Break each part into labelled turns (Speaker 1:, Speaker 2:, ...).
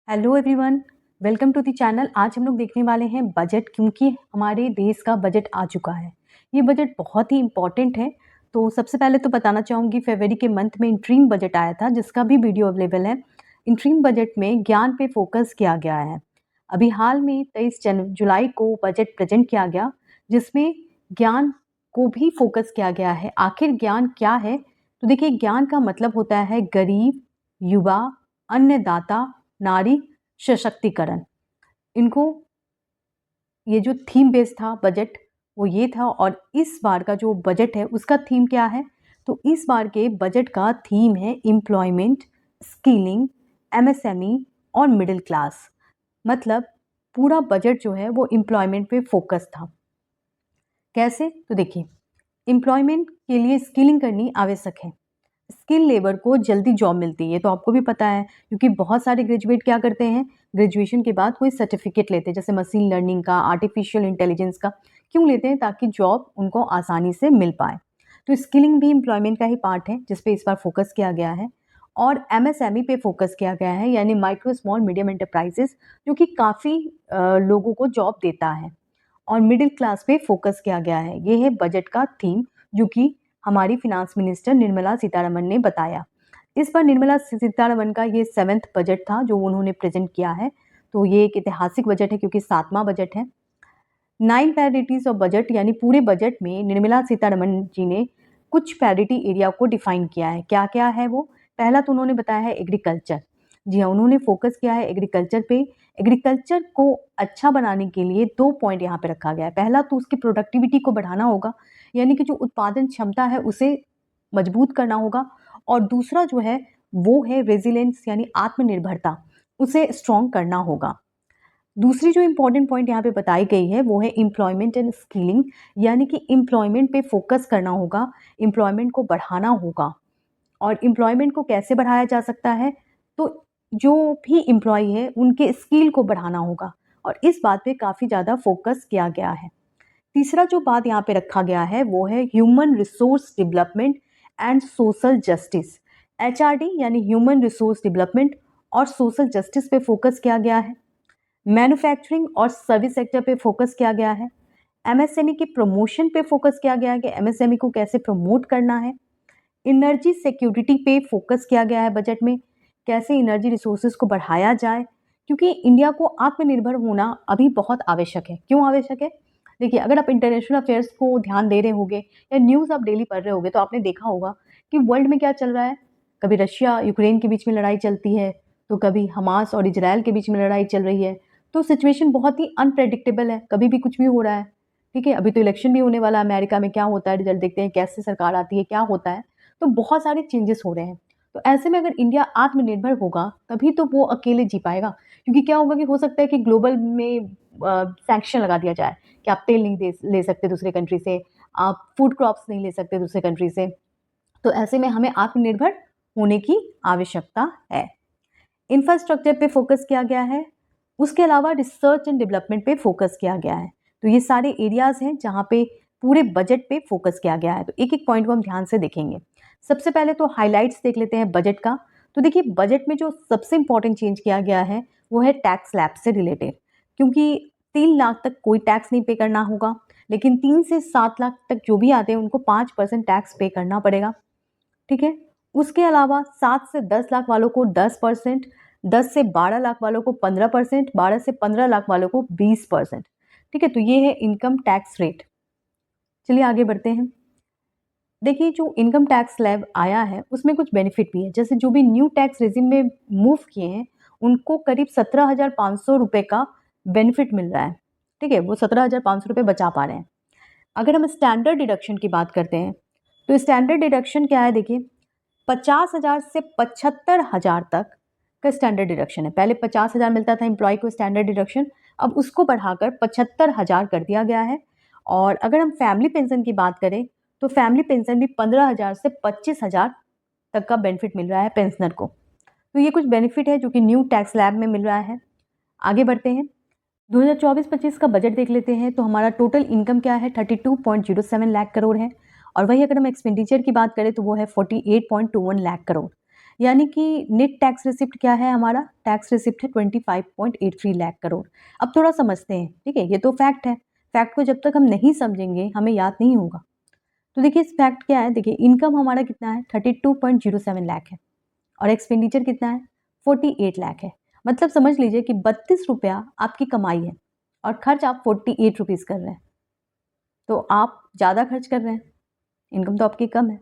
Speaker 1: Hello everyone, welcome to the channel. आज हम लोग देखने वाले हैं बजट, क्योंकि हमारे देश का बजट आ चुका है। ये बजट बहुत ही इम्पॉर्टेंट है। तो सबसे पहले तो बताना चाहूँगी, फरवरी के मंथ में इंट्रीम बजट आया था, जिसका भी वीडियो अवेलेबल है। इंट्रीम बजट में ज्ञान पे फोकस किया गया है। अभी हाल में 23 जुलाई को बजट प्रेजेंट किया गया, जिसमें ज्ञान को भी फोकस किया गया है। आखिर ज्ञान क्या है? तो देखिए, ज्ञान का मतलब होता है गरीब, युवा, अन्नदाता, नारी सशक्तिकरण। इनको ये जो थीम बेस था बजट, वो ये था। और इस बार का जो बजट है उसका थीम क्या है? तो इस बार के बजट का थीम है एम्प्लॉयमेंट, स्किलिंग, एमएसएमई और मिडिल क्लास। मतलब पूरा बजट जो है वो एम्प्लॉयमेंट पे फोकस था। कैसे? तो देखिए, एम्प्लॉयमेंट के लिए स्किलिंग करनी आवश्यक है। स्किल लेबर को जल्दी जॉब मिलती है, ये तो आपको भी पता है, क्योंकि बहुत सारे ग्रेजुएट क्या करते हैं, ग्रेजुएशन के बाद कोई सर्टिफिकेट लेते हैं, जैसे मशीन लर्निंग का, आर्टिफिशियल इंटेलिजेंस का। क्यों लेते हैं? ताकि जॉब उनको आसानी से मिल पाए। तो स्किलिंग भी एम्प्लॉयमेंट का ही पार्ट है, जिस पे इस बार फोकस किया गया है। और एमएसएमई पे फोकस किया गया है, यानी माइक्रो स्मॉल मीडियम एंटरप्राइजेस, जो कि काफ़ी लोगों को जॉब देता है। और मिडिल क्लास पे फोकस किया गया है। ये है बजट का थीम, जो कि हमारी फिनांस मिनिस्टर निर्मला सीतारमण ने बताया। इस बार निर्मला सीतारमण का ये 7th बजट था जो उन्होंने प्रेजेंट किया है। तो ये एक ऐतिहासिक बजट है, क्योंकि 7वां बजट है। 9 प्रायोरिटीज ऑफ बजट, यानी पूरे बजट में निर्मला सीतारमण जी ने कुछ प्रायोरिटी एरिया को डिफाइन किया है। क्या क्या है वो? पहला तो उन्होंने बताया है एग्रीकल्चर। जी हाँ, उन्होंने फोकस किया है एग्रीकल्चर पे। एग्रीकल्चर को अच्छा बनाने के लिए 2 पॉइंट यहाँ पे रखा गया है। पहला तो उसकी प्रोडक्टिविटी को बढ़ाना होगा, यानी कि जो उत्पादन क्षमता है उसे मजबूत करना होगा। और दूसरा जो है वो है रेजिलेंस, यानी आत्मनिर्भरता, उसे स्ट्रॉन्ग करना होगा। दूसरी जो इम्पोर्टेंट पॉइंट यहाँ पे बताई गई है वो है एम्प्लॉयमेंट एंड स्किलिंग, यानी कि एम्प्लॉयमेंट पे फोकस करना होगा, एम्प्लॉयमेंट को बढ़ाना होगा। और एम्प्लॉयमेंट को कैसे बढ़ाया जा सकता है? तो जो भी एम्प्लॉय है उनके स्किल को बढ़ाना होगा, और इस बात पे काफ़ी ज़्यादा फोकस किया गया है। तीसरा जो बात यहाँ पे रखा गया है वो है human resource development and social justice. HRD यानी ह्यूमन रिसोर्स डेवलपमेंट और सोशल जस्टिस पे फोकस किया गया है। मैन्युफैक्चरिंग और सर्विस सेक्टर पे फोकस किया गया है। एमएसएमई के प्रमोशन पे फोकस किया गया है कि एमएसएमई को कैसे प्रमोट करना है। एनर्जी सिक्योरिटी पे फोकस किया गया है बजट में, कैसे एनर्जी रिसोर्सेज को बढ़ाया जाए, क्योंकि इंडिया को आत्मनिर्भर होना अभी बहुत आवश्यक है। क्यों आवश्यक है? देखिए, अगर आप इंटरनेशनल अफेयर्स को ध्यान दे रहे होंगे या न्यूज़ आप डेली पढ़ रहे होंगे, तो आपने देखा होगा कि वर्ल्ड में क्या चल रहा है। कभी रशिया यूक्रेन के बीच में लड़ाई चलती है, तो कभी हमास और इजराइल के बीच में लड़ाई चल रही है। तो सिचुएशन बहुत ही अनप्रेडिक्टेबल है, कभी भी कुछ भी हो रहा है। ठीक है, अभी तो इलेक्शन भी होने वाला है अमेरिका में, क्या होता है रिजल्ट देखते हैं, कैसे सरकार आती है, क्या होता है। तो बहुत सारे चेंजेस हो रहे हैं। तो ऐसे में अगर इंडिया आत्मनिर्भर होगा, तभी तो वो अकेले जी पाएगा। क्योंकि क्या होगा कि हो सकता है कि ग्लोबल में सैंक्शन लगा दिया जाए कि आप तेल नहीं ले सकते दूसरे कंट्री से, आप फूड क्रॉप्स नहीं ले सकते दूसरे कंट्री से। तो ऐसे में हमें आत्मनिर्भर होने की आवश्यकता है। इंफ्रास्ट्रक्चर पे फोकस किया गया है। उसके अलावा रिसर्च एंड डेवलपमेंट पे फोकस किया गया है। तो ये सारे एरियाज हैं जहाँ पे पूरे बजट पे फोकस किया गया है। तो एक एक पॉइंट को हम ध्यान से देखेंगे। सबसे पहले तो हाइलाइट्स देख लेते हैं बजट का। तो देखिए, बजट में जो सबसे इंपॉर्टेंट चेंज किया गया है वो है टैक्स स्लैब से रिलेटेड, क्योंकि 3 लाख तक कोई टैक्स नहीं पे करना होगा, लेकिन 3 से 7 लाख तक जो भी आते हैं उनको 5% टैक्स पे करना पड़ेगा। ठीक है। उसके अलावा 7 से 10 लाख वालों को 10%, 10 से 12 लाख वालों को 15%, 12 से 15 लाख वालों को 20%। ठीक है, तो ये है इनकम टैक्स रेट। चलिए आगे बढ़ते हैं। देखिए, जो इनकम टैक्स स्लैब आया है उसमें कुछ बेनिफिट भी है। जैसे जो भी न्यू टैक्स रेजिम में मूव किए हैं उनको करीब 17,500 रुपये का बेनिफिट मिल रहा है। ठीक है, वो 17,500 रुपये बचा पा रहे हैं। अगर हम स्टैंडर्ड डिडक्शन की बात करते हैं, तो स्टैंडर्ड डिडक्शन क्या है? देखिए, 50,000 से 75,000 तक का स्टैंडर्ड डिडक्शन है। पहले 50,000 मिलता था एम्प्लॉय को स्टैंडर्ड डिडक्शन, अब उसको बढ़ाकर 75,000 कर दिया गया है। और अगर हम फैमिली पेंशन की बात करें, तो फैमिली पेंशन भी 15,000 से 25,000 तक का बेनिफिट मिल रहा है पेंशनर को। तो ये कुछ बेनिफिट है जो कि न्यू टैक्स स्लैब में मिल रहा है। आगे बढ़ते हैं। 2024-25 का बजट देख लेते हैं। तो हमारा टोटल इनकम क्या है? 32.07 लाख करोड़ है। और वही अगर हम एक्सपेंडिचर की बात करें तो वो है 48.21 लाख करोड़। यानी कि नेट टैक्स रिसिप्ट क्या है, हमारा टैक्स रिसिप्ट है 25.83 लाख करोड़। अब थोड़ा समझते हैं, ठीक है, ये तो फैक्ट है, फैक्ट को जब तक हम नहीं समझेंगे हमें याद नहीं होगा। तो देखिए इस फैक्ट क्या है, देखिए इनकम हमारा कितना है 32.07 लाख है और एक्सपेंडिचर कितना है 48 लाख है। मतलब समझ लीजिए कि 32 रुपया आपकी कमाई है और खर्च आप 48 रुपीज़ कर रहे हैं, तो आप ज़्यादा खर्च कर रहे हैं, इनकम तो आपकी कम है।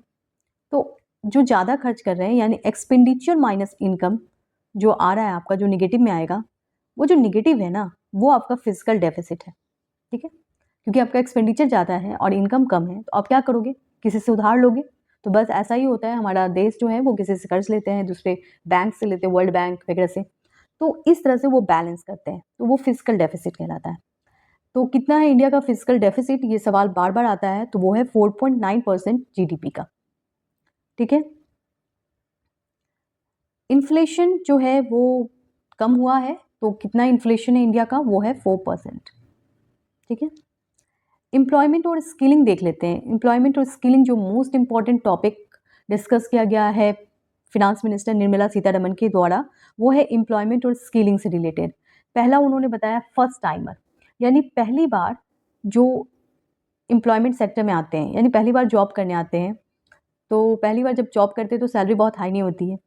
Speaker 1: तो जो ज़्यादा खर्च कर रहे हैं यानी एक्सपेंडिचर माइनस इनकम जो आ रहा है आपका, जो निगेटिव में आएगा, वो जो निगेटिव है ना, वो आपका फिजिकल डेफिसिट है, ठीक है, क्योंकि आपका एक्सपेंडिचर ज़्यादा है और इनकम कम है, तो आप क्या करोगे, किसी से उधार लोगे। तो बस ऐसा ही होता है, हमारा देश जो है वो किसी से कर्ज लेते हैं, दूसरे बैंक से लेते हैं, वर्ल्ड बैंक वगैरह से, तो इस तरह से वो बैलेंस करते हैं, तो वो फिजिकल डेफिसिट कहलाता है। तो कितना है इंडिया का फिजिकल डेफिसिट, ये सवाल बार बार आता है, तो वो है 4.9% जीडीपी का, ठीक है। इन्फ्लेशन जो है वो कम हुआ है, तो कितना इन्फ्लेशन है इंडिया का, वो है 4%, ठीक है। एम्प्लॉयमेंट और स्किलिंग देख लेते हैं। एम्प्लॉयमेंट और स्किलिंग जो मोस्ट इंपॉर्टेंट टॉपिक डिस्कस किया गया है फिनांस मिनिस्टर निर्मला सीतारमण के द्वारा, वो है एम्प्लॉयमेंट और स्किलिंग से रिलेटेड। पहला उन्होंने बताया फर्स्ट टाइमर, यानी पहली बार जो एम्प्लॉयमेंट सेक्टर में आते हैं, यानी पहली बार जॉब करने आते हैं, तो पहली बार जब जॉब करते हैं तो सैलरी बहुत हाई नहीं होती है,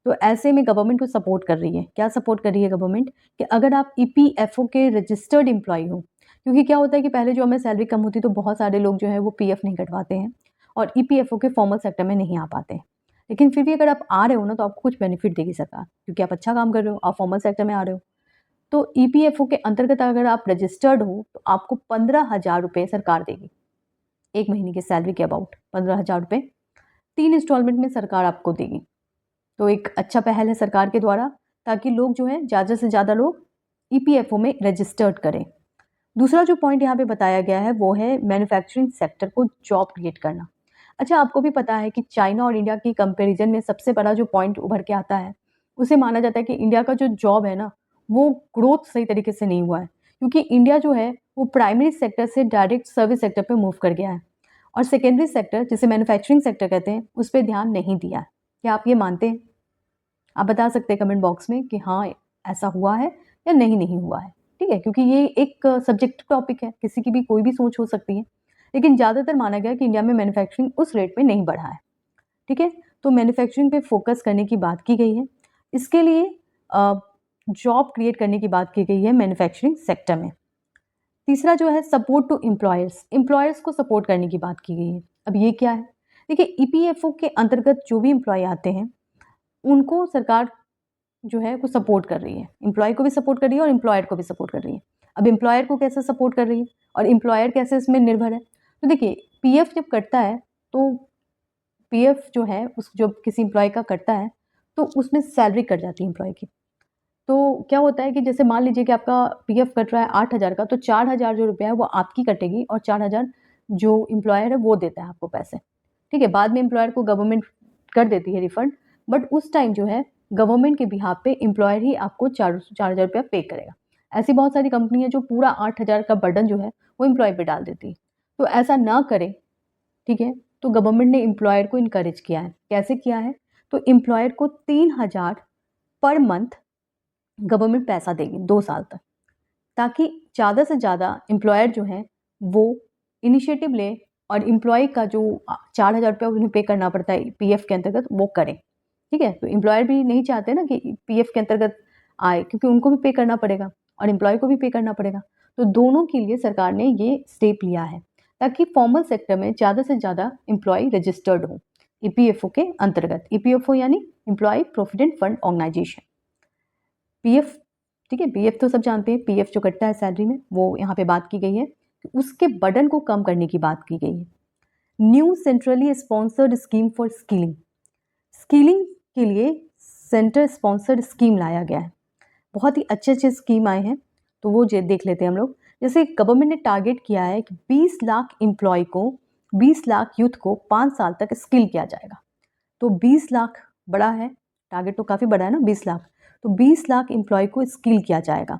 Speaker 1: तो ऐसे में गवर्नमेंट को सपोर्ट कर रही है। क्या सपोर्ट कर रही है गवर्नमेंट, कि अगर आप ईपीएफओ के रजिस्टर्ड एम्प्लॉय हो, क्योंकि क्या होता है कि पहले जो हमें सैलरी कम होती तो बहुत सारे लोग जो है वो पीएफ नहीं कटवाते हैं और ईपीएफओ के फॉर्मल सेक्टर में नहीं आ पाते हैं। लेकिन फिर भी अगर आप आ रहे हो ना, तो आपको कुछ बेनिफिट देगी सरकार, क्योंकि आप अच्छा काम कर रहे हो, आप फॉर्मल सेक्टर में आ रहे हो। तो ईपीएफओ के अंतर्गत अगर आप रजिस्टर्ड हो तो आपको 15,000 रुपये सरकार देगी, एक महीने की सैलरी के अबाउट 15,000 रुपये 3 इंस्टॉलमेंट में सरकार आपको देगी। तो एक अच्छा पहल है सरकार के द्वारा, ताकि लोग जो है ज़्यादा से ज़्यादा लोग ईपीएफओ में रजिस्टर्ड करें। दूसरा जो पॉइंट यहाँ पे बताया गया है वो है मैन्युफैक्चरिंग सेक्टर को जॉब क्रिएट करना। अच्छा, आपको भी पता है कि चाइना और इंडिया की कंपैरिजन में सबसे बड़ा जो पॉइंट उभर के आता है, उसे माना जाता है कि इंडिया का जो जॉब है ना, वो ग्रोथ सही तरीके से नहीं हुआ है, क्योंकि इंडिया जो है वो प्राइमरी सेक्टर से डायरेक्ट सर्विस सेक्टर पे मूव कर गया है और सेकेंडरी सेक्टर जिसे मैन्युफैक्चरिंग सेक्टर कहते हैं उस पर ध्यान नहीं दिया है। क्या आप ये मानते हैं? आप बता सकते हैं कमेंट बॉक्स में कि हाँ ऐसा हुआ है या नहीं हुआ है, ठीक है, क्योंकि ये एक सब्जेक्टिव टॉपिक है, किसी की भी कोई भी सोच हो सकती है, लेकिन ज़्यादातर माना गया कि इंडिया में मैन्युफैक्चरिंग उस रेट में नहीं बढ़ा है, ठीक है। तो मैन्युफैक्चरिंग पे फोकस करने की बात की गई है, इसके लिए जॉब क्रिएट करने की बात की गई है मैन्युफैक्चरिंग सेक्टर में। तीसरा जो है सपोर्ट टू एम्प्लॉयर्स, एम्प्लॉयर्स को सपोर्ट करने की बात की गई है। अब ये क्या है, देखिए ईपीएफओ के अंतर्गत जो भी एम्प्लॉय आते हैं उनको सरकार जो है वो सपोर्ट कर रही है, एम्प्लॉय को भी सपोर्ट कर रही है और एम्प्लॉयर को भी सपोर्ट कर रही है। अब एम्प्लॉयर को कैसे सपोर्ट कर रही है और एम्प्लॉयर कैसे इसमें निर्भर है, तो देखिए पीएफ जब कटता है तो पीएफ जो है उस जब किसी एम्प्लॉय का कटता है तो उसमें सैलरी कट जाती है एम्प्लॉय की। तो क्या होता है कि जैसे मान लीजिए कि आपका पीएफ कट रहा है 8,000 का, तो 4,000 जो रुपया है वो आपकी कटेगी और 4,000 जो एम्प्लॉयर है वो देता है आपको पैसे, ठीक है। बाद में एम्प्लॉयर को गवर्नमेंट कर देती है रिफंड, बट उस टाइम जो है गवर्नमेंट के बिहाफ पे एम्प्लॉयर ही आपको 4,000 रुपया पे करेगा। ऐसी बहुत सारी कंपनी है जो पूरा 8,000 का बर्डन जो है वो एम्प्लॉय पे डाल देती है, तो ऐसा ना करें, ठीक है। तो गवर्नमेंट ने एम्प्लॉयर को इनकरेज किया है, कैसे किया है, तो एम्प्लॉयर को 3,000 पर मंथ गवर्नमेंट पैसा देगी 2 साल तक, ताकि ज़्यादा से ज़्यादा एम्प्लॉयर जो है वो इनिशिएटिव ले और एम्प्लॉय का जो 4,000 रुपया उन्हें पे करना पड़ता है पीएफ के अंतर्गत वो करें, ठीक है। तो एम्प्लॉयर भी नहीं चाहते ना कि पीएफ के अंतर्गत आए, क्योंकि उनको भी पे करना पड़ेगा और एम्प्लॉय को भी पे करना पड़ेगा। तो दोनों के लिए सरकार ने ये स्टेप लिया है ताकि फॉर्मल सेक्टर में ज़्यादा से ज़्यादा एम्प्लॉय रजिस्टर्ड हो ईपीएफओ के अंतर्गत। ईपीएफओ यानी employ provident fund organisation. PF, ठीक है, पीएफ तो सब जानते हैं, पीएफ जो कटता है सैलरी में, वो यहाँ पे बात की गई है कि उसके बर्डन को कम करने की बात की गई है। New centrally sponsored scheme for skilling, skilling के लिए सेंटर स्पॉन्सर्ड स्कीम लाया गया है। बहुत ही अच्छे अच्छे स्कीम आए हैं, तो वो देख लेते हैं हम लोग। जैसे गवर्नमेंट ने टारगेट किया है कि 20 लाख एम्प्लॉय को, 20 लाख यूथ को 5 साल तक स्किल किया जाएगा। तो 20 लाख बड़ा है, टारगेट तो काफ़ी बड़ा है ना 20 लाख, तो 20 लाख एम्प्लॉय को स्किल किया जाएगा।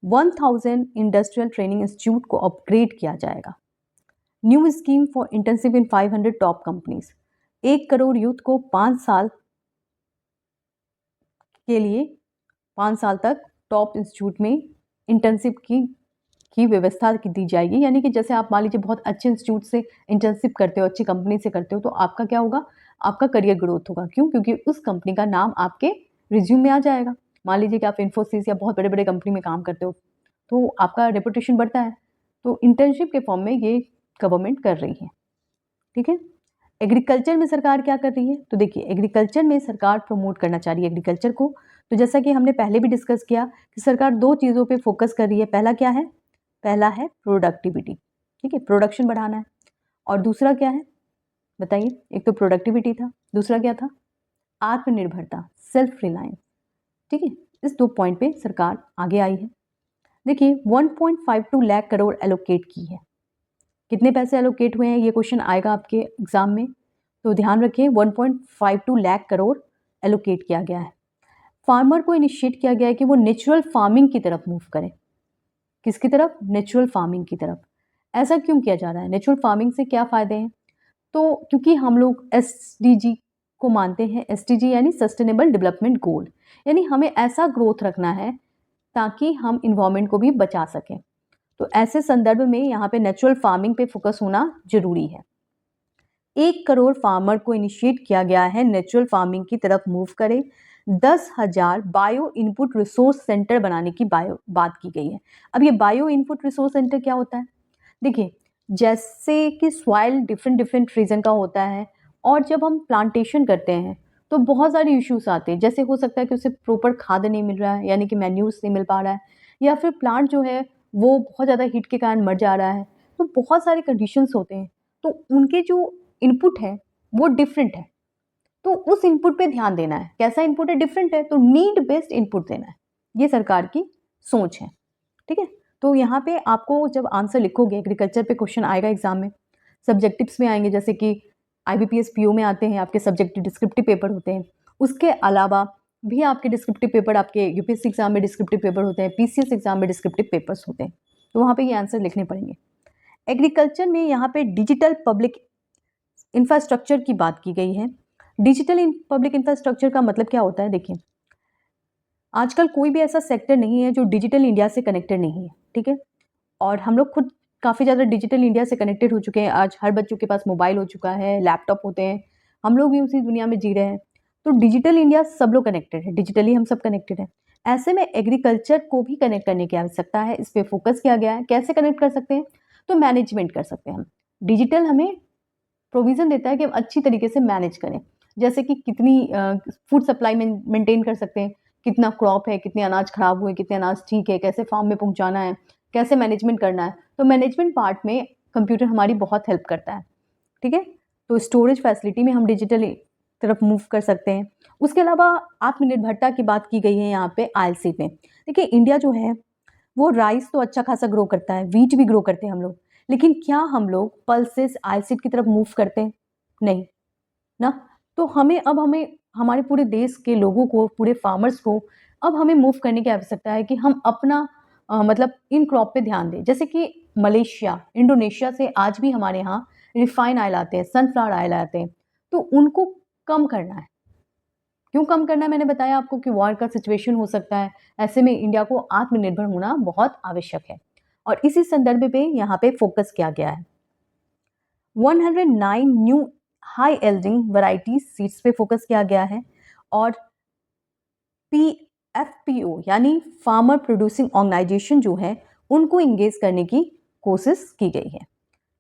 Speaker 1: 1000 इंडस्ट्रियल ट्रेनिंग इंस्टीट्यूट को अपग्रेड किया जाएगा। New scheme for internship in 500 top companies, 1 crore youth को 5 साल के लिए 5 साल तक टॉप इंस्टीट्यूट में इंटर्नशिप की व्यवस्था की दी जाएगी। यानी कि जैसे आप मान लीजिए बहुत अच्छे इंस्टीट्यूट से इंटर्नशिप करते हो, अच्छी कंपनी से करते हो, तो आपका क्या होगा, आपका करियर ग्रोथ होगा। क्यों? क्योंकि उस कंपनी का नाम आपके रिज्यूम में आ जाएगा। मान लीजिए कि आप इन्फोसिस या बहुत बड़े-बड़े कंपनी में काम करते हो, तो आपका रेपुटेशन बढ़ता है। तो इंटर्नशिप के फॉर्म में ये गवर्नमेंट कर रही है, ठीक है। एग्रीकल्चर में सरकार क्या कर रही है? तो देखिए, एग्रीकल्चर में सरकार प्रमोट करना चाह रही है एग्रीकल्चर को। तो जैसा कि हमने पहले भी डिस्कस किया कि सरकार 2 चीज़ों पे फोकस कर रही है। पहला क्या है? पहला है प्रोडक्टिविटी, ठीक है, प्रोडक्शन बढ़ाना है। और दूसरा क्या है बताइए? एक तो प्रोडक्टिविटी था, दूसरा क्या था? आत्मनिर्भरता, सेल्फ रिलायंस, ठीक है। इस 2 पॉइंट पे सरकार आगे आई है। देखिए 1.52 लाख करोड़ एलोकेट की है। कितने पैसे एलोकेट हुए हैं, ये क्वेश्चन आएगा आपके एग्जाम में, तो ध्यान रखिए 1.52 लाख करोड़ एलोकेट किया गया है। फार्मर को इनिशिएट किया गया है कि वो नेचुरल फार्मिंग की तरफ मूव करें। किसकी तरफ? नेचुरल फार्मिंग की तरफ। ऐसा क्यों किया जा रहा है? नेचुरल फार्मिंग से क्या फ़ायदे हैं? तो क्योंकि हम लोग एसडीजी को मानते हैं। एसडीजी यानी सस्टेनेबल डेवलपमेंट गोल, यानी हमें ऐसा ग्रोथ रखना है ताकि हम इन्वायरमेंट को भी बचा सकें। तो ऐसे संदर्भ में यहाँ पे नेचुरल फार्मिंग पे फोकस होना जरूरी है। 1 करोड़ फार्मर को इनिशिएट किया गया है नेचुरल फार्मिंग की तरफ मूव करें। 10,000 बायो इनपुट रिसोर्स सेंटर बनाने की बात की गई है। अब ये बायो इनपुट रिसोर्स सेंटर क्या होता है? देखिए, जैसे कि सॉइल डिफरेंट डिफरेंट रीजन का होता है, और जब हम प्लांटेशन करते हैं तो बहुत सारे इश्यूज आते हैं। जैसे हो सकता है कि उसे प्रॉपर खाद नहीं मिल रहा है, यानी कि मैन्यूर्स नहीं मिल पा रहा है, या फिर प्लांट जो है वो बहुत ज़्यादा हीट के कारण मर जा रहा है। तो बहुत सारे कंडीशंस होते हैं, तो उनके जो इनपुट है वो डिफरेंट है। तो उस इनपुट पे ध्यान देना है। कैसा इनपुट है? डिफरेंट है, तो नीड बेस्ड इनपुट देना है। ये सरकार की सोच है, ठीक है। तो यहाँ पे आपको जब आंसर लिखोगे, एग्रीकल्चर पे क्वेश्चन आएगा एग्जाम में, सब्जेक्टिव्स में आएंगे, जैसे कि आईबीपीएस पीओ में आते हैं आपके सब्जेक्टिव डिस्क्रिप्टिव पेपर होते हैं। उसके अलावा भी आपके डिस्क्रिप्टिव पेपर, आपके यूपीएससी एग्जाम में डिस्क्रिप्टिव पेपर होते हैं, पीसीएस एग्जाम में डिस्क्रिप्टिव पेपर्स होते हैं। तो वहाँ पे ये आंसर लिखने पड़ेंगे। एग्रीकल्चर में यहाँ पे डिजिटल पब्लिक इंफ्रास्ट्रक्चर की बात की गई है। डिजिटल पब्लिक इंफ्रास्ट्रक्चर का मतलब क्या होता है? देखिए, आजकल कोई भी ऐसा सेक्टर नहीं है जो डिजिटल इंडिया से कनेक्टेड नहीं है, ठीक है। और हम लोग खुद काफ़ी ज़्यादा डिजिटल इंडिया से कनेक्टेड हो चुके हैं। आज हर बच्चों के पास मोबाइल हो चुका है, लैपटॉप होते हैं, हम लोग भी उसी दुनिया में जी रहे हैं। तो डिजिटल इंडिया सब लोग कनेक्टेड है, डिजिटली हम सब कनेक्टेड हैं। ऐसे में एग्रीकल्चर को भी कनेक्ट करने की आवश्यकता है। इस पर फोकस किया गया है। कैसे कनेक्ट कर सकते हैं? तो मैनेजमेंट कर सकते हैं हम। डिजिटल हमें प्रोविज़न देता है कि हम अच्छी तरीके से मैनेज करें। जैसे कि कितनी फूड सप्लाई मेंटेन कर सकते हैं, कितना क्रॉप है, कितने अनाज खराब हुए, कितने अनाज ठीक है, कैसे फार्म में पहुंचाना है, कैसे मैनेजमेंट करना है। तो मैनेजमेंट पार्ट में कंप्यूटर हमारी बहुत हेल्प करता है, ठीक है। तो स्टोरेज फैसिलिटी में हम डिजिटल तरफ मूव कर सकते हैं। उसके अलावा आत्मनिर्भरता की बात की गई है यहाँ पे आईएलसी में। देखिए, इंडिया जो है वो राइस तो अच्छा खासा ग्रो करता है, वीट भी ग्रो करते हैं हम लोग, लेकिन क्या हम लोग पल्सेस आईसीड की तरफ मूव करते हैं? नहीं ना। तो हमें हमारे पूरे देश के लोगों को, पूरे फार्मर्स को अब हमें मूव करने की आवश्यकता है कि हम अपना मतलब इन क्रॉप पे ध्यान दें। जैसे कि मलेशिया, इंडोनेशिया से आज भी हमारे यहाँ रिफाइन ऑयल आते हैं, सनफ्लावर ऑयल आते हैं, तो उनको कम करना है। क्यों कम करना है? मैंने बताया आपको कि वॉर का सिचुएशन हो सकता है। ऐसे में इंडिया को आत्मनिर्भर होना बहुत आवश्यक है, और इसी संदर्भ पे यहाँ पे फोकस किया गया है। 109 न्यू हाई एल्डिंग वैरायटी सीड्स पे फोकस किया गया है, और पीएफपीओ यानी फार्मर प्रोड्यूसिंग ऑर्गेनाइजेशन जो है उनको इंगेज करने की कोशिश की गई है,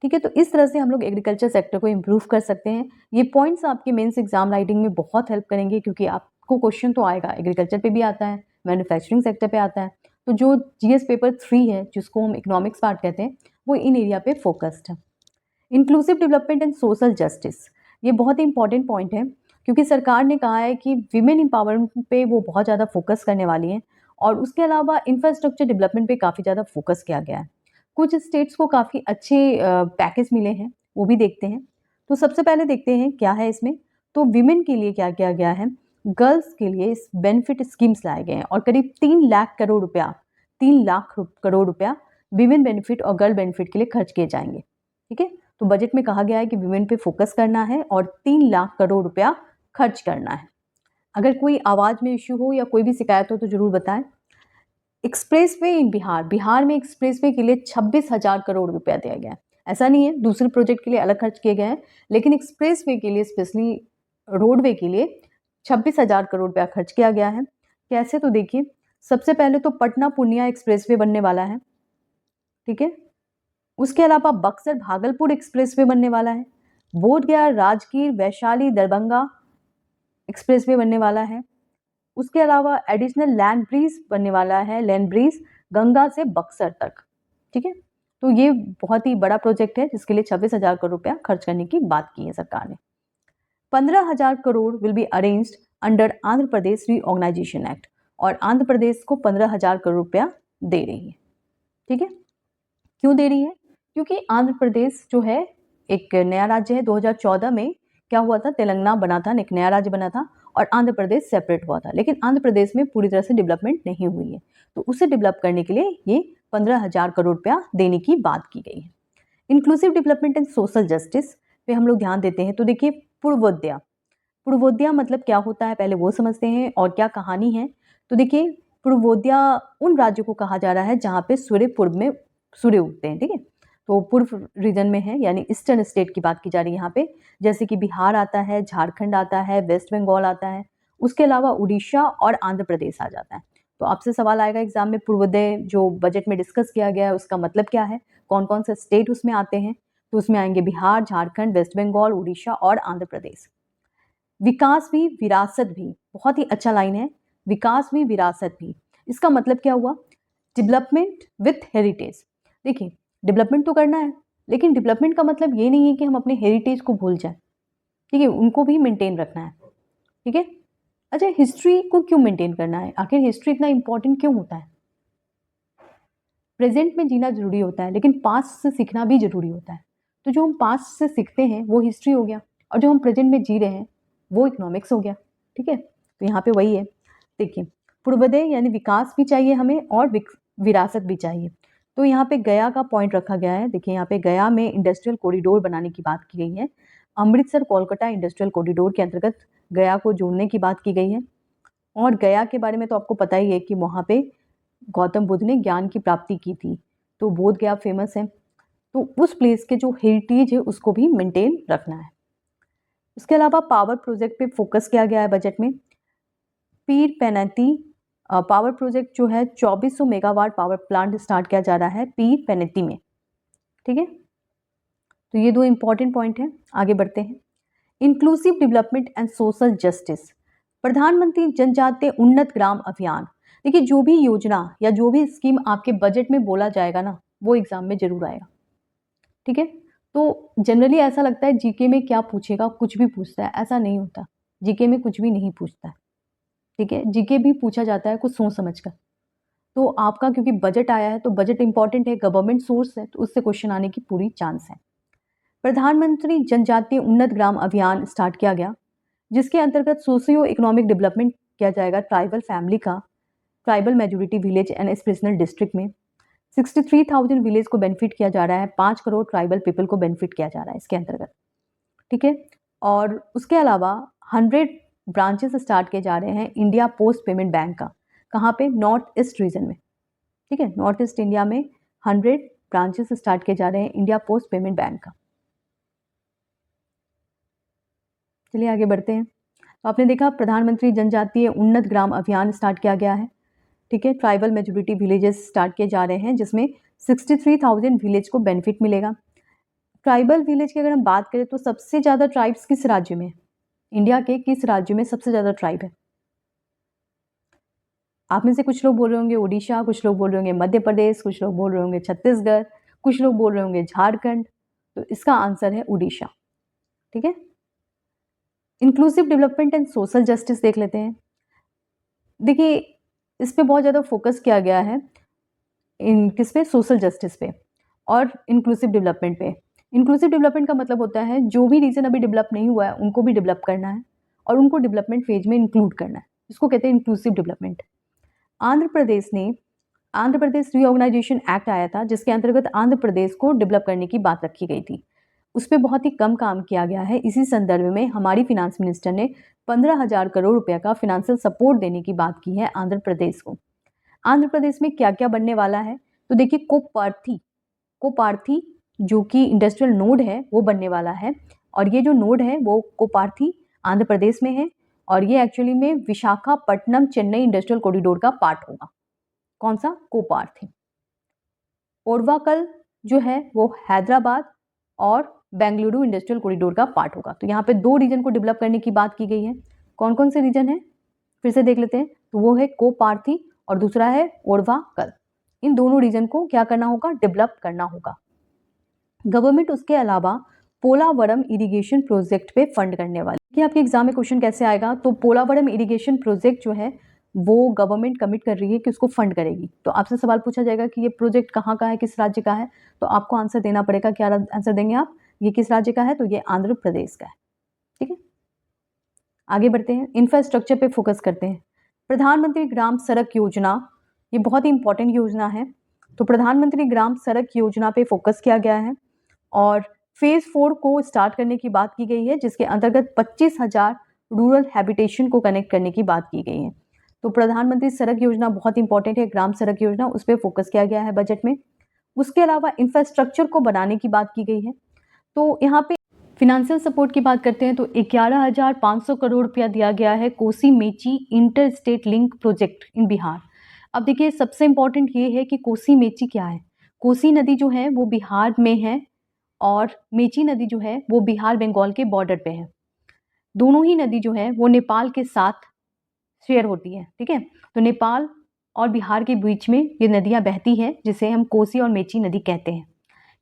Speaker 1: ठीक है। तो इस तरह से हम लोग एग्रीकल्चर सेक्टर को इम्प्रूव कर सकते हैं। ये पॉइंट्स आपके मेंस एग्जाम राइटिंग में बहुत हेल्प करेंगे, क्योंकि आपको क्वेश्चन तो आएगा, एग्रीकल्चर पे भी आता है, मैन्युफैक्चरिंग सेक्टर पे आता है। तो जो जीएस पेपर 3 है, जिसको हम इकोनॉमिक्स पार्ट कहते हैं, वो इन एरिया पे फोकस्ड है। Inclusive development and social justice, ये बहुत ही इंपॉर्टेंट पॉइंट है, क्योंकि सरकार ने कहा है कि विमेन एम्पावरमेंट पे वो बहुत ज़्यादा फोकस करने वाली हैं, और उसके अलावा इंफ्रास्ट्रक्चर डेवलपमेंट पे काफ़ी ज़्यादा फोकस किया गया है। कुछ स्टेट्स को काफ़ी अच्छे पैकेज मिले हैं, वो भी देखते हैं। तो सबसे पहले देखते हैं क्या है इसमें। तो विमेन के लिए क्या किया गया है? गर्ल्स के लिए इस बेनिफिट स्कीम्स लाए गए हैं, और करीब 3 लाख करोड़ रुपया विमेन बेनिफिट और गर्ल बेनिफिट के लिए खर्च किए जाएंगे, ठीक है। तो बजट में कहा गया है कि विमेन पे फोकस करना है और 3 लाख करोड़ रुपया खर्च करना है। अगर कोई आवाज़ में इश्यू हो या कोई भी शिकायत हो तो ज़रूर बताएं। एक्सप्रेसवे इन बिहार, बिहार में एक्सप्रेसवे के लिए 26,000 करोड़ रुपया दिया गया है। ऐसा नहीं है दूसरे प्रोजेक्ट के लिए अलग खर्च किए गए हैं, लेकिन एक्सप्रेसवे के लिए स्पेशली रोडवे के लिए 26,000 करोड़ रुपया खर्च किया गया है। कैसे, तो देखिए, सबसे पहले तो पटना पूर्णिया एक्सप्रेसवे बनने वाला है, ठीक है। उसके अलावा बक्सर भागलपुर एक्सप्रेसवे बनने वाला है। बोधगया राजगीर वैशाली दरभंगा एक्सप्रेसवे बनने वाला है। उसके अलावा एडिशनल लैंड ब्रिज बनने वाला है, लैंड ब्रिज गंगा से बक्सर तक, ठीक है। तो ये बहुत ही बड़ा प्रोजेक्ट है जिसके लिए 26,000 करोड़ रुपया खर्च करने की बात की है सरकार ने। 15,000 crore will be arranged under Andhra Pradesh reorganisation act, और आंध्र प्रदेश को 15,000 करोड़ रुपया दे रही है, ठीक है। क्यों दे रही है? क्योंकि आंध्र प्रदेश जो है एक नया राज्य है। 2014 में क्या हुआ था, तेलंगाना बना था, एक नया राज्य बना था और आंध्र प्रदेश सेपरेट हुआ था, लेकिन आंध्र प्रदेश में पूरी तरह से डेवलपमेंट नहीं हुई है, तो उसे डेवलप करने के लिए ये 15,000 करोड़ रुपया देने की बात की गई है। Inclusive development and social justice पे हम लोग ध्यान देते हैं, तो देखिए पूर्वोदया, पूर्वोदया मतलब क्या होता है पहले वो समझते हैं और क्या कहानी है। तो देखिए पूर्वोदया उन राज्यों को कहा जा रहा है जहाँ पे सूर्य पूर्व में सूर्य उगते हैं, ठीक है। तो पूर्व रीजन में है, यानी ईस्टर्न स्टेट की बात की जा रही है यहाँ पे, जैसे कि बिहार आता है, झारखंड आता है, वेस्ट बंगाल आता है, उसके अलावा उड़ीसा और आंध्र प्रदेश आ जाता है। तो आपसे सवाल आएगा एग्जाम में, पूर्वोदय जो बजट में डिस्कस किया गया है उसका मतलब क्या है, कौन कौन से स्टेट उसमें आते हैं, तो उसमें आएंगे बिहार, झारखंड, वेस्ट बंगाल, उड़ीसा और आंध्र प्रदेश। विकास भी विरासत भी, बहुत ही अच्छा लाइन है, विकास भी विरासत भी। इसका मतलब क्या हुआ, डेवलपमेंट विथ हेरिटेज। देखिए डेवलपमेंट तो करना है, लेकिन डेवलपमेंट का मतलब ये नहीं है कि हम अपने हेरिटेज को भूल जाए, ठीक है, उनको भी मेंटेन रखना है, ठीक है। अच्छा, हिस्ट्री को क्यों मेंटेन करना है, आखिर हिस्ट्री इतना इंपॉर्टेंट क्यों होता है? प्रेजेंट में जीना जरूरी होता है, लेकिन पास्ट से सीखना भी जरूरी होता है। तो जो हम पास्ट से सीखते हैं वो हिस्ट्री हो गया, और जो हम प्रेजेंट में जी रहे हैं वो इकोनॉमिक्स हो गया, ठीक है। तो यहाँ पे वही है, देखिए पूर्वोदय यानी विकास भी चाहिए हमें और विरासत भी चाहिए। तो यहाँ पे गया का पॉइंट रखा गया है, देखिए यहाँ पे गया में इंडस्ट्रियल कॉरिडोर बनाने की बात की गई है। अमृतसर कोलकाता इंडस्ट्रियल कॉरिडोर के अंतर्गत गया को जोड़ने की बात की गई है। और गया के बारे में तो आपको पता ही है कि वहाँ पे गौतम बुद्ध ने ज्ञान की प्राप्ति की थी, तो बोध गया फेमस है। तो उस प्लेस के जो हेरिटेज है उसको भी मेंटेन रखना है। इसके अलावा पावर प्रोजेक्ट पे फोकस किया गया है बजट में। पीर पेनती पावर प्रोजेक्ट जो है 2400 मेगावाट पावर प्लांट स्टार्ट किया जा रहा है पीर पेनती में, ठीक है। तो ये दो इंपॉर्टेंट पॉइंट हैं, आगे बढ़ते हैं। Inclusive development and social justice, प्रधानमंत्री जनजातीय उन्नत ग्राम अभियान। देखिए जो भी योजना या जो भी स्कीम आपके बजट में बोला जाएगा ना, वो एग्जाम में जरूर आएगा, ठीक है। तो जनरली ऐसा लगता है जीके में क्या पूछेगा, कुछ भी पूछता है, ऐसा नहीं होता। जीके में कुछ भी नहीं पूछता है, ठीक है। जीके भी पूछा जाता है कुछ सोच समझ कर। तो आपका क्योंकि बजट आया है तो बजट इंपॉर्टेंट है, गवर्नमेंट सोर्स है, तो उससे क्वेश्चन आने की पूरी चांस है। प्रधानमंत्री जनजातीय उन्नत ग्राम अभियान स्टार्ट किया गया, जिसके अंतर्गत सोशियो इकोनॉमिक डेवलपमेंट किया जाएगा ट्राइबल फैमिली का, tribal majority village and aspirational district में। 63,000 विलेज को बेनिफिट किया जा रहा है, 5 करोड़ ट्राइबल पीपल को बेनिफिट किया जा रहा है इसके अंतर्गत, ठीक है। और उसके अलावा 100 ब्रांचेस स्टार्ट किए जा रहे हैं इंडिया पोस्ट पेमेंट बैंक का, कहाँ पे, नॉर्थ ईस्ट रीजन में, ठीक है। नॉर्थ ईस्ट इंडिया में 100 ब्रांचेस स्टार्ट किए जा रहे हैं इंडिया पोस्ट पेमेंट बैंक का। चलिए आगे बढ़ते हैं। तो आपने देखा प्रधानमंत्री जनजातीय उन्नत ग्राम अभियान स्टार्ट किया गया है, ठीक है। ट्राइबल मेजोरिटी विलेजेस स्टार्ट किए जा रहे हैं, जिसमें 63,000 विलेज को बेनिफिट मिलेगा। ट्राइबल विलेज की अगर हम बात करें तो सबसे ज़्यादा ट्राइब्स किस राज्य में, इंडिया के किस राज्य में सबसे ज़्यादा ट्राइब है? आप में से कुछ लोग बोल रहे होंगे उड़ीसा, कुछ लोग बोल रहे होंगे मध्य प्रदेश, कुछ लोग बोल रहे होंगे छत्तीसगढ़, कुछ लोग बोल रहे होंगे झारखंड। तो इसका आंसर है उड़ीसा, ठीक है। Inclusive development and social justice देख लेते हैं। देखिए इस पे बहुत ज़्यादा फोकस किया गया है, इन किस पे, सोशल जस्टिस पे और इंक्लूसिव डेवलपमेंट पे। इंक्लूसिव डेवलपमेंट का मतलब होता है जो भी रीजन अभी डेवलप नहीं हुआ है उनको भी डेवलप करना है और उनको डेवलपमेंट फेज में इंक्लूड करना है, इसको कहते हैं इंक्लूसिव डेवलपमेंट। आंध्र प्रदेश ने आंध्र प्रदेश रीऑर्गेनाइजेशन एक्ट आया था, जिसके अंतर्गत आंध्र प्रदेश को डेवलप करने की बात रखी गई थी। उस पे बहुत ही कम काम किया गया है। इसी संदर्भ में हमारी फिनांस मिनिस्टर ने 15,000 करोड़ रुपए का फिनेंशियल सपोर्ट देने की बात की है आंध्र प्रदेश को। आंध्र प्रदेश में क्या-क्या बनने वाला है, तो देखिए कोपार्थी जो कि इंडस्ट्रियल नोड है वो बनने वाला है, और ये जो नोड है वो कोपार्थी आंध्र प्रदेश में है, और ये एक्चुअली में विशाखापट्टनम चेन्नई इंडस्ट्रियल कॉरिडोर का पार्ट होगा। कौन सा? कोपार्थी। ओरवाकल जो है वो हैदराबाद और बेंगलुरु इंडस्ट्रियल कॉरिडोर का पार्ट होगा। तो यहाँ पे 2 रीजन को डेवलप करने की बात की गई है। कौन कौन से रीजन है फिर से देख लेते हैं। तो वो है कोपार्थी और दूसरा है ओरवाकल। इन दोनों रीजन को क्या करना होगा? डेवलप करना होगा। गवर्नमेंट उसके अलावा पोलावरम इरिगेशन प्रोजेक्ट पे फंड करने वाली कि आपके एग्जाम में क्वेश्चन कैसे आएगा। तो पोलावरम इरिगेशन प्रोजेक्ट जो है वो गवर्नमेंट कमिट कर रही है कि उसको फंड करेगी। तो आपसे सवाल पूछा जाएगा कि ये प्रोजेक्ट कहाँ का है, किस राज्य का है, तो आपको आंसर देना पड़ेगा। क्या आंसर देंगे आप? ये किस राज्य का है? तो ये आंध्र प्रदेश का है। ठीक है, आगे बढ़ते हैं, इंफ्रास्ट्रक्चर पे फोकस करते हैं। प्रधानमंत्री ग्राम सड़क योजना, ये बहुत ही इंपॉर्टेंट योजना है। तो प्रधानमंत्री ग्राम सड़क योजना पे फोकस किया गया है और फेज 4 को स्टार्ट करने की बात की गई है, जिसके अंतर्गत 25,000 रूरल हैबिटेशन को कनेक्ट करने की बात की गई है। तो प्रधानमंत्री सड़क योजना बहुत इंपॉर्टेंट है, ग्राम सड़क योजना, उस पर फोकस किया गया है बजट में। उसके अलावा इंफ्रास्ट्रक्चर को बनाने की बात की गई है। तो यहाँ पे फिनेंशियल सपोर्ट की बात करते हैं तो 11,500 करोड़ रुपया दिया गया है Kosi Mechi inter state link project in Bihar. अब देखिए सबसे इंपॉर्टेंट ये है कि कोसी मेची क्या है। कोसी नदी जो है वो बिहार में है और मेची नदी जो है वो बिहार बंगाल के बॉर्डर पे है। दोनों ही नदी जो है वो नेपाल के साथ शेयर होती है। ठीक है, तो नेपाल और बिहार के बीच में ये नदियां बहती हैं, जिसे हम कोसी और मेची नदी कहते हैं।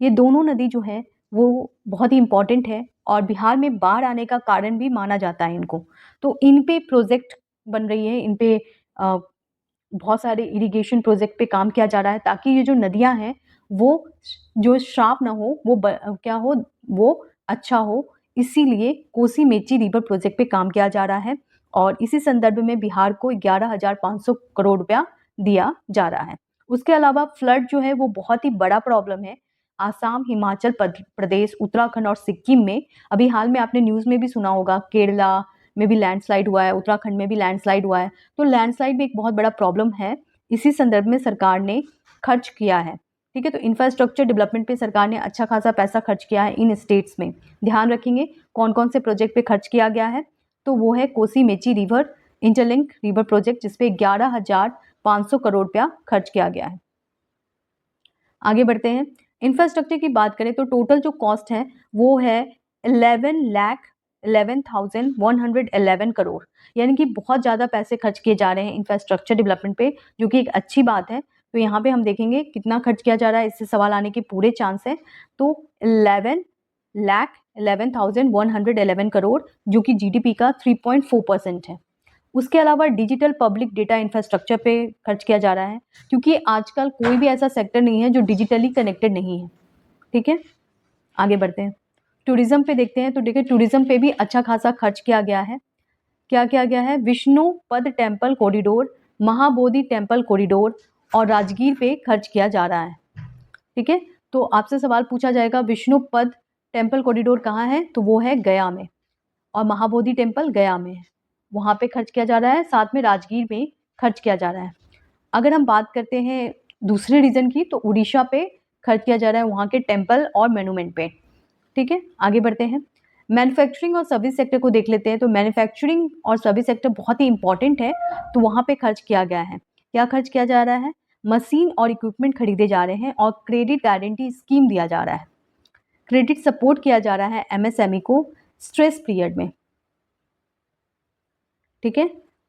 Speaker 1: ये दोनों नदी जो है वो बहुत ही इंपॉर्टेंट है और बिहार में बाढ़ आने का कारण भी माना जाता है इनको। तो इन पे प्रोजेक्ट बन रही है, इन पे बहुत सारे इरिगेशन प्रोजेक्ट पे काम किया जा रहा है, ताकि ये जो नदियां हैं वो जो श्राप ना हो, वो क्या हो, वो अच्छा हो। इसीलिए कोसी मेची रिवर प्रोजेक्ट पे काम किया जा रहा है और इसी संदर्भ में बिहार को 11,500 करोड़ रुपया दिया जा रहा है। उसके अलावा फ्लड जो है वो बहुत ही बड़ा प्रॉब्लम है आसाम, हिमाचल प्रदेश, उत्तराखंड और सिक्किम में। अभी हाल में आपने न्यूज़ में भी सुना होगा, केरला में भी लैंडस्लाइड हुआ है, उत्तराखंड में भी लैंडस्लाइड हुआ है। तो लैंडस्लाइड भी एक बहुत बड़ा प्रॉब्लम है। इसी संदर्भ में सरकार ने खर्च किया है। ठीक है, तो इंफ्रास्ट्रक्चर डेवलपमेंट पे सरकार ने अच्छा खासा पैसा खर्च किया है इन स्टेट्स में। ध्यान रखेंगे कौन कौन से प्रोजेक्ट पे खर्च किया गया है। तो वो है Kosi Mechi river interlink river project, जिसपे 11,500 करोड़ रुपया खर्च किया गया है। आगे बढ़ते हैं, इंफ्रास्ट्रक्चर की बात करें तो टोटल जो कॉस्ट है वो है 11,11,111 करोड़, यानी कि बहुत ज़्यादा पैसे खर्च किए जा रहे हैं इंफ्रास्ट्रक्चर डेवलपमेंट पे, जो कि एक अच्छी बात है। तो यहाँ पे हम देखेंगे कितना खर्च किया जा रहा है, इससे सवाल आने के पूरे चांस है। तो 11,11,111 करोड़, जो कि जीडीपी का 3.4% है। उसके अलावा डिजिटल पब्लिक डेटा इंफ्रास्ट्रक्चर पे खर्च किया जा रहा है, क्योंकि आजकल कोई भी ऐसा सेक्टर नहीं है जो डिजिटली कनेक्टेड नहीं है। ठीक है, आगे बढ़ते हैं, टूरिज्म पे देखते हैं। तो देखिए टूरिज्म पे भी अच्छा खासा खर्च किया गया है। क्या किया गया है? Vishnupad temple corridor, Mahabodhi temple corridor और राजगीर पे खर्च किया जा रहा है। ठीक है, तो आपसे सवाल पूछा जाएगा विष्णुपद टेम्पल कॉरिडोर कहाँ है, तो वो है गया में, और महाबोधि टेम्पल गया में है, वहाँ पे खर्च किया जा रहा है। साथ में राजगीर में खर्च किया जा रहा है। अगर हम बात करते हैं दूसरे रीजन की, तो उड़ीसा पे खर्च किया जा रहा है, वहाँ के टेम्पल और मोन्यूमेंट पे। ठीक है, आगे बढ़ते हैं, मैन्युफैक्चरिंग और सर्विस सेक्टर को देख लेते हैं। तो मैन्युफैक्चरिंग और सर्विस सेक्टर बहुत ही इंपॉर्टेंट है, तो वहाँ पे खर्च किया गया है। क्या खर्च किया जा रहा है? मशीन और इक्विपमेंट खरीदे जा रहे हैं और क्रेडिट गारंटी स्कीम दिया जा रहा है। क्रेडिट सपोर्ट किया जा रहा है एमएसएमई को स्ट्रेस पीरियड में। ठीक है,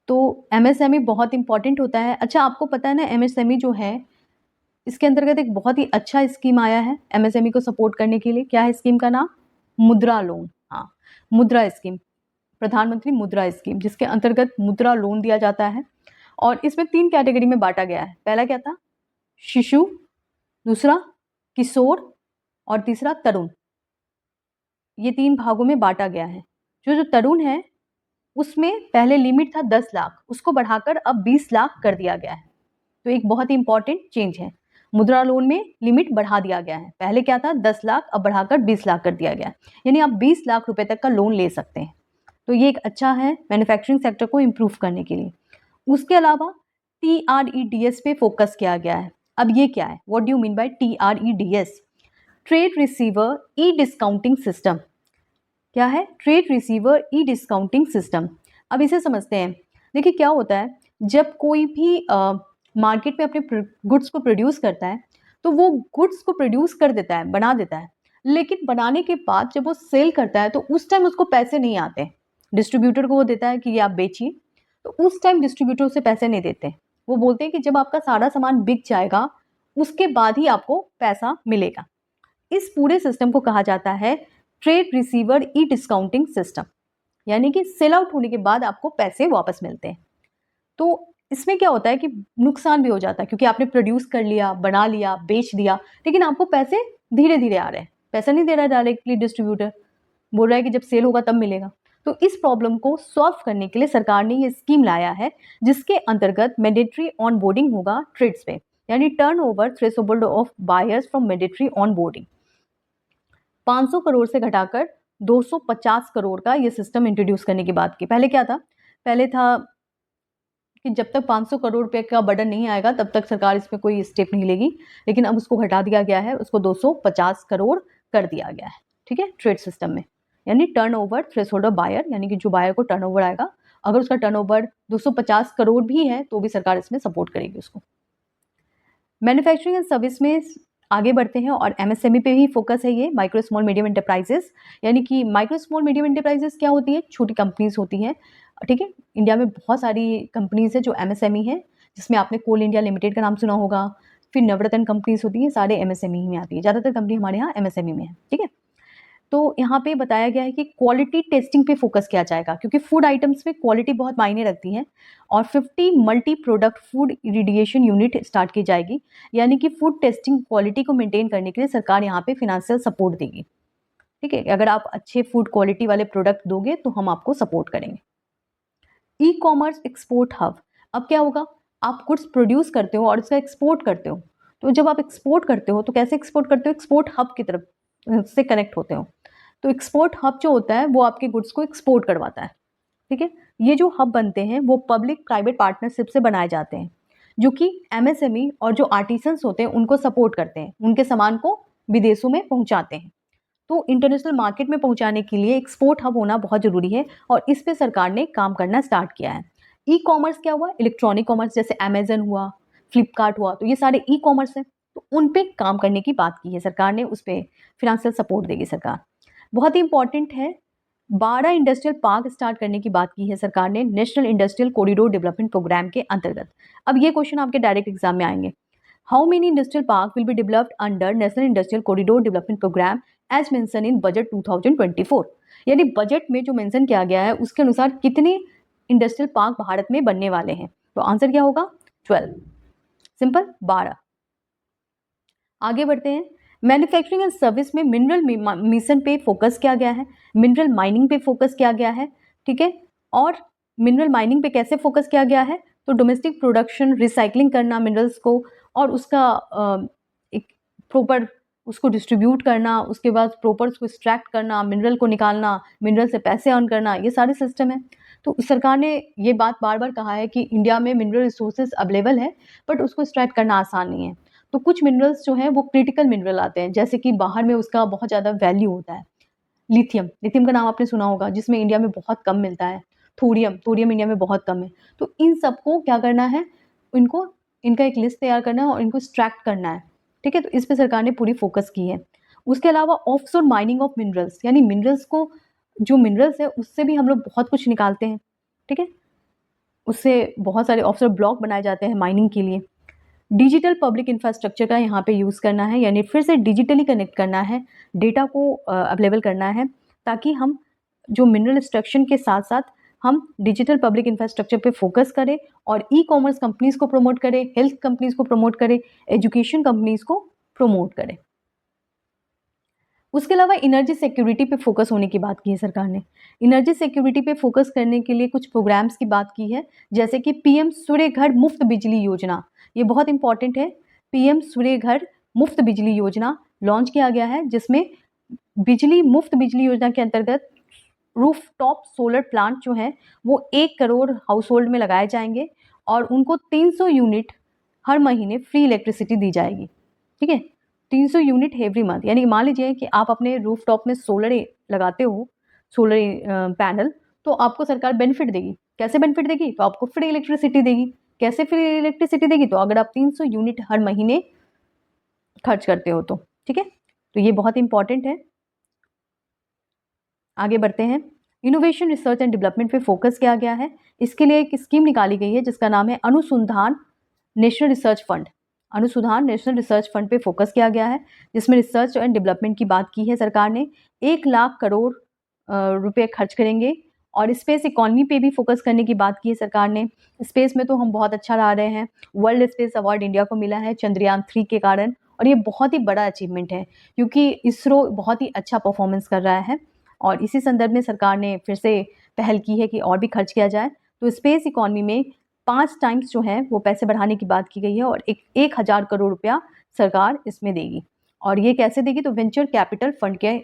Speaker 1: तो एमएसएमई बहुत इंपॉर्टेंट होता है। अच्छा, आपको पता है ना एमएसएमई जो है, इसके अंतर्गत एक बहुत ही अच्छा स्कीम आया है एमएसएमई को सपोर्ट करने के लिए। क्या है स्कीम का नाम? मुद्रा लोन। हाँ, मुद्रा स्कीम, प्रधानमंत्री मुद्रा स्कीम, जिसके अंतर्गत मुद्रा लोन दिया जाता है। और इसमें 3 कैटेगरी में बांटा गया है। पहला क्या था? शिशु, दूसरा किशोर और तीसरा तरुण। ये 3 भागों में बांटा गया है। जो तरुण है उसमें पहले लिमिट था 10 लाख, उसको बढ़ाकर अब 20 लाख कर दिया गया है। तो एक बहुत ही इंपॉर्टेंट चेंज है। मुद्रा लोन में लिमिट बढ़ा दिया गया है। पहले क्या था 10 लाख, अब बढ़ाकर 20 लाख कर दिया गया है, यानी आप 20 लाख रुपए तक का लोन ले सकते हैं। तो ये एक अच्छा है मैन्युफैक्चरिंग सेक्टर को इम्प्रूव करने के लिए। उसके अलावा TREDS पे फोकस किया गया है। अब ये क्या है, what do you mean by TREDS? Trade receiver E discounting system. क्या है? ट्रेड रिसीवर ई डिस्काउंटिंग सिस्टम। अब इसे समझते हैं। देखिए क्या होता है, जब कोई भी मार्केट में अपने गुड्स को प्रोड्यूस करता है तो वो गुड्स को प्रोड्यूस कर देता है, बना देता है, लेकिन बनाने के बाद जब वो सेल करता है तो उस टाइम उसको पैसे नहीं आते। डिस्ट्रीब्यूटर को वो देता है कि ये आप बेचिए, तो उस टाइम डिस्ट्रीब्यूटर उसे पैसे नहीं देते। वो बोलते हैं कि जब आपका सारा सामान बिक जाएगा उसके बाद ही आपको पैसा मिलेगा। इस पूरे सिस्टम को कहा जाता है ट्रेड रिसीवर ई डिस्काउंटिंग सिस्टम, यानी कि सेल आउट होने के बाद आपको पैसे वापस मिलते हैं। तो इसमें क्या होता है कि नुकसान भी हो जाता है, क्योंकि आपने प्रोड्यूस कर लिया, बना लिया, बेच दिया, लेकिन आपको पैसे धीरे धीरे आ रहे हैं, पैसा नहीं दे रहा है डायरेक्टली डिस्ट्रीब्यूटर, बोल रहा है कि जब सेल होगा तब मिलेगा। तो इस प्रॉब्लम को सॉल्व करने के लिए सरकार ने ये स्कीम लाया है, जिसके अंतर्गत मैंडेटरी ऑन बोर्डिंग होगा ट्रेड्स पे, यानी turnover threshold of buyers from mandatory on boarding 500 crore से घटाकर 250 करोड़ का ये सिस्टम इंट्रोड्यूस करने की बात की। पहले क्या था, पहले था कि जब तक 500 करोड़ रुपए का बर्डन नहीं आएगा तब तक सरकार इसमें कोई स्टेप नहीं लेगी, लेकिन अब उसको घटा दिया गया है, उसको 250 करोड़ कर दिया गया है। ठीक है, ट्रेड सिस्टम में, यानी turnover threshold of buyer, यानी कि जो बायर को टर्न ओवर आएगा, अगर उसका टर्न ओवर 250 करोड़ भी है तो भी सरकार इसमें सपोर्ट करेगी उसको। मैन्युफैक्चरिंग एंड सर्विस में आगे बढ़ते हैं और MSME पे ही फोकस है ये, माइक्रो स्मॉल मीडियम एंटरप्राइजेस, यानी कि माइक्रो स्मॉल मीडियम एंटरप्राइजेस क्या होती है, छोटी कंपनीज होती हैं। ठीक है, इंडिया में बहुत सारी कंपनीज है जो MSME है, जिसमें आपने कोल इंडिया लिमिटेड का नाम सुना होगा, फिर नवरत्न कंपनीज होती हैं, सारे MSME में आती है, ज़्यादातर कंपनी हमारे यहाँ MSME में है। ठीक है, तो यहाँ पे बताया गया है कि क्वालिटी टेस्टिंग पे फोकस किया जाएगा, क्योंकि फूड आइटम्स में क्वालिटी बहुत मायने रखती है, और 50 multi product food irradiation unit start की जाएगी, यानी कि फूड टेस्टिंग क्वालिटी को मेंटेन करने के लिए सरकार यहाँ पे फिनेंशियल सपोर्ट देगी। ठीक है, अगर आप अच्छे फूड क्वालिटी वाले प्रोडक्ट दोगे तो हम आपको सपोर्ट करेंगे। E commerce export hub. अब क्या होगा, आप गुड्स प्रोड्यूस करते हो और उसका एक्सपोर्ट करते हो, तो जब आप एक्सपोर्ट करते हो तो कैसे एक्सपोर्ट करते हो, एक्सपोर्ट हब की तरफ से कनेक्ट होते हो। तो एक्सपोर्ट हब जो होता है वो आपके गुड्स को एक्सपोर्ट करवाता है। ठीक है, ये जो हब बनते हैं वो पब्लिक प्राइवेट पार्टनरशिप से बनाए जाते हैं, जो कि MSME और जो आर्टिसंस होते हैं उनको सपोर्ट करते हैं, उनके सामान को विदेशों में पहुंचाते हैं। तो इंटरनेशनल मार्केट में पहुंचाने के लिए एक्सपोर्ट हब होना बहुत ज़रूरी है, और इस पे सरकार ने काम करना स्टार्ट किया है। ई कॉमर्स क्या हुआ, इलेक्ट्रॉनिक कॉमर्स, जैसे अमेजन हुआ, फ्लिपकार्ट हुआ, तो ये सारे ई कॉमर्स हैं, तो उन पे काम करने की बात की है सरकार ने, उस पर फिनेंशियल सपोर्ट देगी सरकार। बहुत ही इंपॉर्टेंट है, 12 इंडस्ट्रियल पार्क स्टार्ट करने की बात की है सरकार ने national industrial corridor development programme के अंतर्गत। अब ये क्वेश्चन आपके डायरेक्ट एग्जाम में आएंगे, how many industrial park will be developed under national industrial corridor development programme as mention in budget 2024, यानी बजट में जो मेंशन किया गया है उसके अनुसार कितने इंडस्ट्रियल पार्क भारत में बनने वाले हैं। तो आंसर क्या होगा, 12, सिंपल 12। आगे बढ़ते हैं, मैन्युफैक्चरिंग एंड सर्विस में मिनरल मिशन पे फोकस किया गया है, मिनरल माइनिंग पे फोकस किया गया है। ठीक है, और मिनरल माइनिंग पे कैसे फोकस किया गया है, तो डोमेस्टिक प्रोडक्शन, रिसाइकलिंग करना मिनरल्स को, और उसका एक प्रॉपर उसको डिस्ट्रीब्यूट करना, उसके बाद प्रॉपर उसको एक्सट्रैक्ट करना, मिनरल को निकालना, मिनरल से पैसे अर्न करना, ये सारे सिस्टम है। तो सरकार ने ये बात बार बार कहा है कि इंडिया में मिनरल रिसोर्सेज अवेलेबल है, बट उसको एक्सट्रैक्ट करना आसान नहीं है। तो कुछ मिनरल्स जो हैं वो क्रिटिकल मिनरल आते हैं, जैसे कि बाहर में उसका बहुत ज़्यादा वैल्यू होता है। लिथियम, लिथियम का नाम आपने सुना होगा, जिसमें इंडिया में बहुत कम मिलता है। थोरियम, थोरियम इंडिया में बहुत कम है। तो इन सबको क्या करना है, इनको, इनका एक लिस्ट तैयार करना है और इनको एक्सट्रैक्ट करना है। ठीक है, तो इस पे सरकार ने पूरी फोकस की है। उसके अलावा ऑफशोर माइनिंग ऑफ मिनरल्स, यानी मिनरल्स को, जो मिनरल्स है उससे भी हम लोग बहुत कुछ निकालते हैं। ठीक है, उससे बहुत सारे ऑफशोर ब्लॉक बनाए जाते हैं माइनिंग के लिए। डिजिटल पब्लिक इंफ्रास्ट्रक्चर का यहाँ पे यूज़ करना है, यानी फिर से डिजिटली कनेक्ट करना है, डेटा को अवेलेबल करना है, ताकि हम जो मिनरल एक्सट्रैक्शन के साथ साथ हम डिजिटल पब्लिक इंफ्रास्ट्रक्चर पे फोकस करें, और ई कॉमर्स कंपनीज़ को प्रमोट करें, हेल्थ कंपनीज़ को प्रमोट करें, एजुकेशन कंपनीज़ को प्रमोट करें। उसके अलावा एनर्जी सिक्योरिटी पे फोकस होने की बात की है सरकार ने। एनर्जी सिक्योरिटी पे फोकस करने के लिए कुछ प्रोग्राम्स की बात की है, जैसे कि PM सूर्य घर मुफ्त बिजली योजना, ये बहुत इंपॉर्टेंट है। पीएम सूर्य घर मुफ्त बिजली योजना लॉन्च किया गया है, जिसमें मुफ्त बिजली योजना के अंतर्गत रूफटॉप सोलर प्लांट जो हैं वो 1 करोड़ हाउस होल्ड में लगाए जाएंगे और उनको 300 यूनिट हर महीने फ्री इलेक्ट्रिसिटी दी जाएगी। ठीक है, 300 यूनिट एवरी मंथ। यानी मान लीजिए कि आप अपने रूफटॉप में सोलर लगाते हो, सोलर पैनल, तो आपको सरकार बेनिफिट देगी। कैसे बेनिफिट देगी? तो आपको फ्री इलेक्ट्रिसिटी देगी। कैसे फ्री इलेक्ट्रिसिटी देगी? तो अगर आप 300 यूनिट हर महीने खर्च करते हो तो। ठीक है, तो ये बहुत इंपॉर्टेंट है। आगे बढ़ते हैं। इनोवेशन रिसर्च एंड डेवलपमेंट पे फोकस किया गया है। इसके लिए एक स्कीम निकाली गई है जिसका नाम है अनुसंधान नेशनल रिसर्च फंड। अनुसंधान नेशनल रिसर्च फंड पे फोकस किया गया है, जिसमें रिसर्च एंड डेवलपमेंट की बात की है सरकार ने। 1 लाख करोड़ रुपए खर्च करेंगे और स्पेस इकोनॉमी पे भी फोकस करने की बात की है सरकार ने। स्पेस में तो हम बहुत अच्छा रह रहे हैं। वर्ल्ड स्पेस अवार्ड इंडिया को मिला है चंद्रयान 3 के कारण, और ये बहुत ही बड़ा अचीवमेंट है क्योंकि इसरो बहुत ही अच्छा परफॉर्मेंस कर रहा है। और इसी संदर्भ में सरकार ने फिर से पहल की है कि और भी खर्च किया जाए। तो स्पेस इकोनॉमी में 5 टाइम्स जो है वो पैसे बढ़ाने की बात की गई है और 1000 करोड़ रुपया सरकार इसमें देगी। और ये कैसे देगी? तो वेंचर कैपिटल फंड के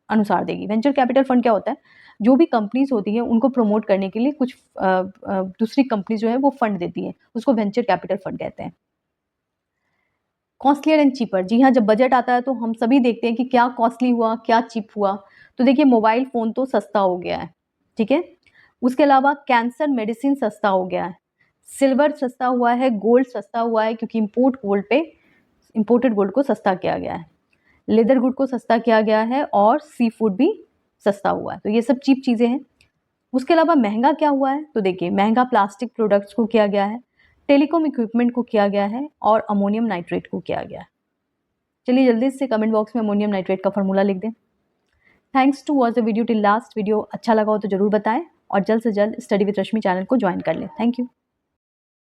Speaker 1: अनुसार देगी। वेंचर कैपिटल फंड क्या होता है? जो भी कंपनीज होती हैं उनको प्रमोट करने के लिए कुछ दूसरी कंपनी जो है वो फंड देती है, उसको वेंचर कैपिटल फंड कहते हैं। Costlier and cheaper. जी हाँ, जब बजट आता है तो हम सभी देखते हैं कि क्या कॉस्टली हुआ, क्या चीप हुआ। तो देखिए, मोबाइल फ़ोन तो सस्ता हो गया है, ठीक है। उसके अलावा कैंसर मेडिसिन सस्ता हो गया है, सिल्वर सस्ता हुआ है, गोल्ड सस्ता हुआ है क्योंकि इम्पोर्टेड गोल्ड को सस्ता किया गया है, लेदर गुड को सस्ता किया गया है और सी फूड भी सस्ता हुआ है। तो ये सब चीप चीज़ें हैं। उसके अलावा महंगा क्या हुआ है? तो देखिए, महंगा प्लास्टिक प्रोडक्ट्स को किया गया है, टेलीकॉम इक्विपमेंट को किया गया है और अमोनियम नाइट्रेट को किया गया है। चलिए जल्दी से कमेंट बॉक्स में अमोनियम नाइट्रेट का फॉर्मूला लिख दें। Thanks to watch the video till last. Video अच्छा लगा हो तो जरूर बताएं और जल्द से जल्द स्टडी विद रश्मि चैनल को ज्वाइन कर लें। Thank you.